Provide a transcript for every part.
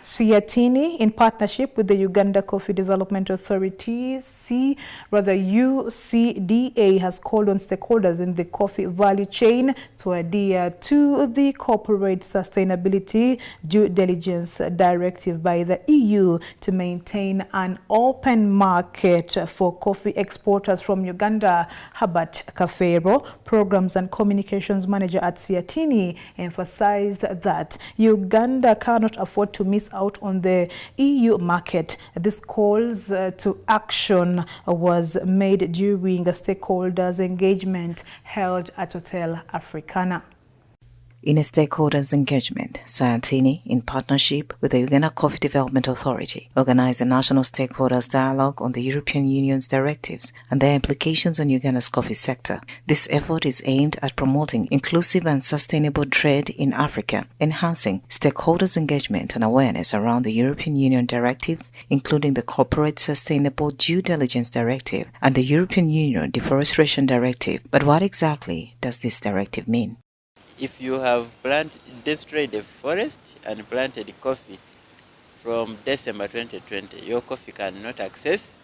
SEATINI, in partnership with the Uganda Coffee Development Authority, UCDA, has called on stakeholders in the coffee value chain to adhere to the Corporate Sustainability Due Diligence Directive by the EU to maintain an open market for coffee exporters from Uganda. Herbert Kafeero, Programs and Communications Manager at SEATINI, emphasized that Uganda cannot afford to miss out on the EU market. This calls to action was made during a stakeholders engagement held at Hotel Africana. In a stakeholders engagement, SEATINI, in partnership with the Uganda Coffee Development Authority, organized a national stakeholders dialogue on the European Union's directives and their implications on Uganda's coffee sector. This effort is aimed at promoting inclusive and sustainable trade in Africa, enhancing stakeholders' engagement and awareness around the European Union directives, including the Corporate Sustainable Due Diligence Directive and the European Union Deforestation Directive. But what exactly does this directive mean? If you have destroyed the forest and planted coffee from December 2020, your coffee cannot access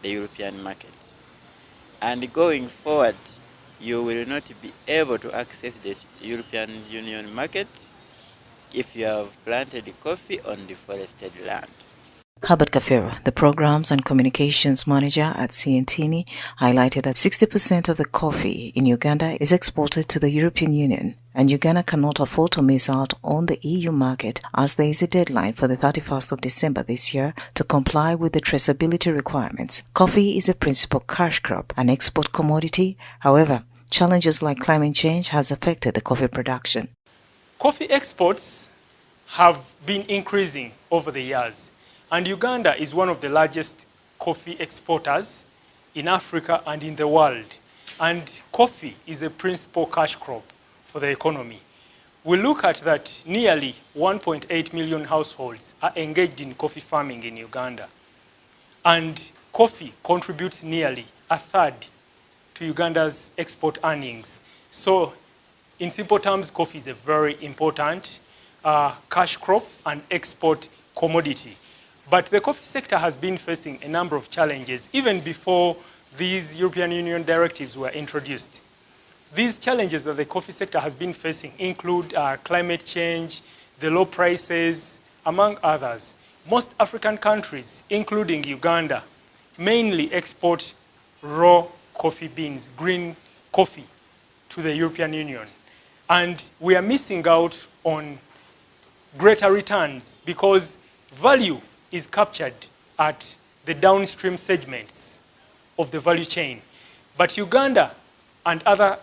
the European market. And going forward, you will not be able to access the European Union market if you have planted coffee on deforested land. Herbert Kafeero, the Programs and Communications Manager at SEATINI, highlighted that 60% of the coffee in Uganda is exported to the European Union, and Uganda cannot afford to miss out on the EU market as there is a deadline for the 31st of December this year to comply with the traceability requirements. Coffee is a principal cash crop, an export commodity. However, challenges like climate change has affected the coffee production. Coffee exports have been increasing over the years. And Uganda is one of the largest coffee exporters in Africa and in the world. And coffee is a principal cash crop for the economy. We look at that nearly 1.8 million households are engaged in coffee farming in Uganda. And coffee contributes nearly a third to Uganda's export earnings. So in simple terms, coffee is a very important cash crop and export commodity. But the coffee sector has been facing a number of challenges even before these European Union directives were introduced. These challenges that the coffee sector has been facing include climate change, the low prices, among others. Most African countries, including Uganda, mainly export raw coffee beans, green coffee, to the European Union. And we are missing out on greater returns because value is captured at the downstream segments of the value chain. But Uganda and other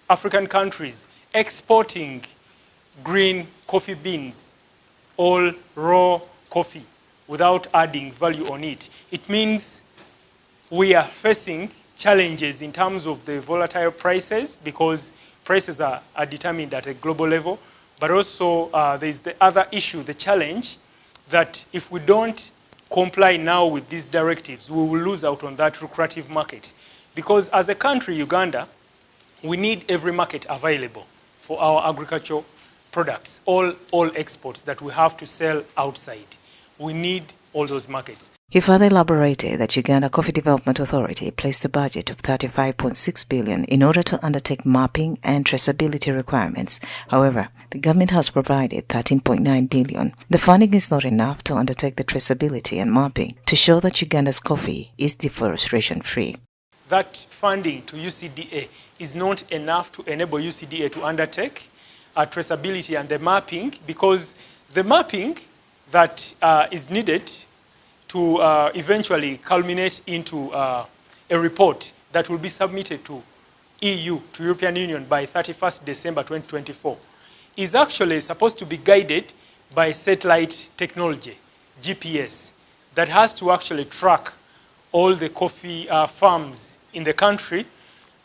African countries exporting green coffee beans, all raw coffee, without adding value on it. It means we are facing challenges in terms of the volatile prices because prices are determined at a global level, but also there is the other issue, the challenge, that if we don't comply now with these directives, we will lose out on that lucrative market. Because as a country, Uganda, we need every market available for our agricultural products, all exports that we have to sell outside. We need all those markets. He further elaborated that Uganda Coffee Development Authority placed a budget of $35.6 billion in order to undertake mapping and traceability requirements. However, the government has provided $13.9 billion. The funding is not enough to undertake the traceability and mapping to show that Uganda's coffee is deforestation-free. That funding to UCDA is not enough to enable UCDA to undertake traceability and the mapping, because the mapping that is needed to eventually culminate into a report that will be submitted to EU, to European Union by 31st December 2024, is actually supposed to be guided by satellite technology, GPS, that has to actually track all the coffee farms in the country,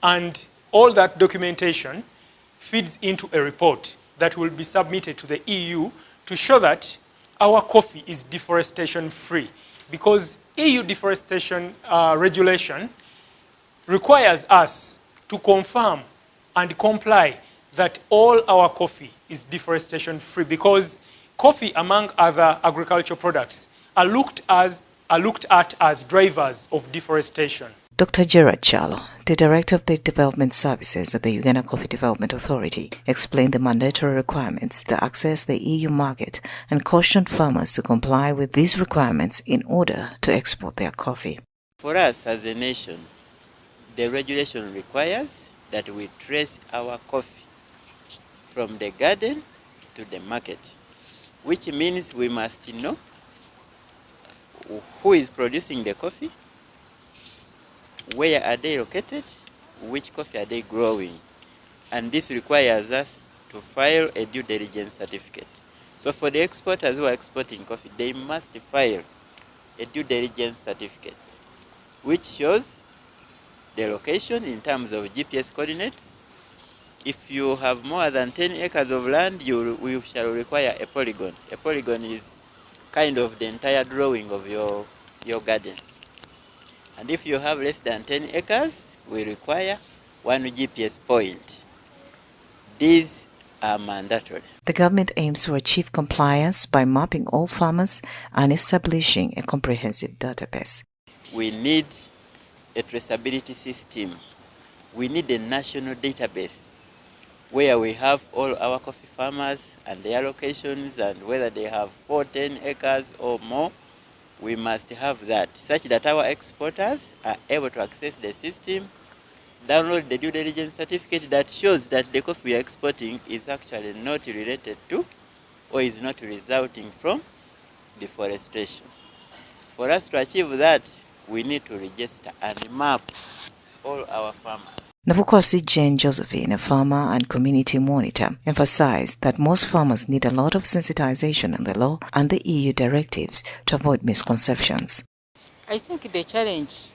and all that documentation feeds into a report that will be submitted to the EU to show that our coffee is deforestation-free, because EU deforestation regulation requires us to confirm and comply that all our coffee is deforestation-free, because Coffee, among other agricultural products, are looked at as drivers of deforestation. Dr. Gerard Chalo, the Director of the Development Services at the Uganda Coffee Development Authority, explained the mandatory requirements to access the EU market and cautioned farmers to comply with these requirements in order to export their coffee. For us as a nation, the regulation requires that we trace our coffee from the garden to the market, which means we must know who is producing the coffee, where are they located, which coffee are they growing, and this requires us to file a due diligence certificate. So for the exporters who are exporting coffee, they must file a due diligence certificate, which shows the location in terms of GPS coordinates. If you have more than 10 acres of land, we shall require a polygon. A polygon is kind of the entire drawing of your garden. And if you have less than 10 acres, we require 1 GPS point. These are mandatory. The government aims to achieve compliance by mapping all farmers and establishing a comprehensive database. We need a traceability system. We need a national database where we have all our coffee farmers and their locations and whether they have 10 acres or more. We must have that, such that our exporters are able to access the system, download the due diligence certificate that shows that the coffee we are exporting is actually not related to or is not resulting from deforestation. For us to achieve that, we need to register and map all our farmers. Nabukosi Jane Josephine, a farmer and community monitor, emphasized that most farmers need a lot of sensitization on the law and the EU directives to avoid misconceptions. I think the challenge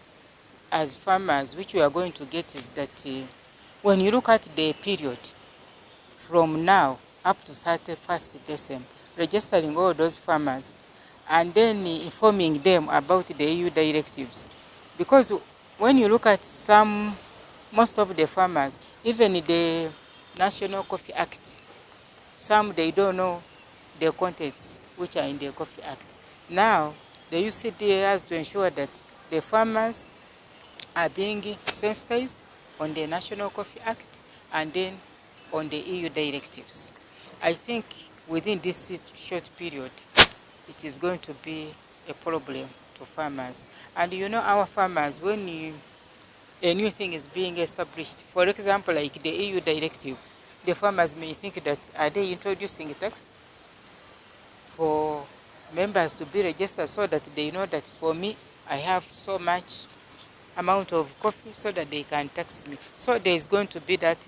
as farmers which we are going to get is that when you look at the period from now up to 31st December, registering all those farmers and then informing them about the EU directives. Because when you look at most of the farmers, even the National Coffee Act, some they don't know the contents which are in the Coffee Act. Now, the UCDA has to ensure that the farmers are being sensitized on the National Coffee Act and then on the EU directives. I think within this short period, it is going to be a problem to farmers. And you know, our farmers, when a new thing is being established, for example, like the EU directive, the farmers may think that are they introducing a tax for members to be registered so that they know that for me, I have so much amount of coffee so that they can tax me. So there is going to be that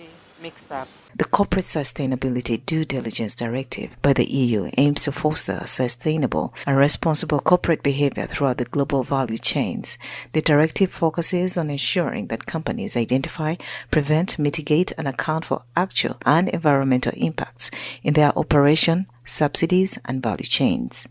mix-up. The Corporate Sustainability Due Diligence Directive by the EU aims to foster sustainable and responsible corporate behavior throughout the global value chains. The directive focuses on ensuring that companies identify, prevent, mitigate, and account for actual and environmental impacts in their operation, subsidies, and value chains.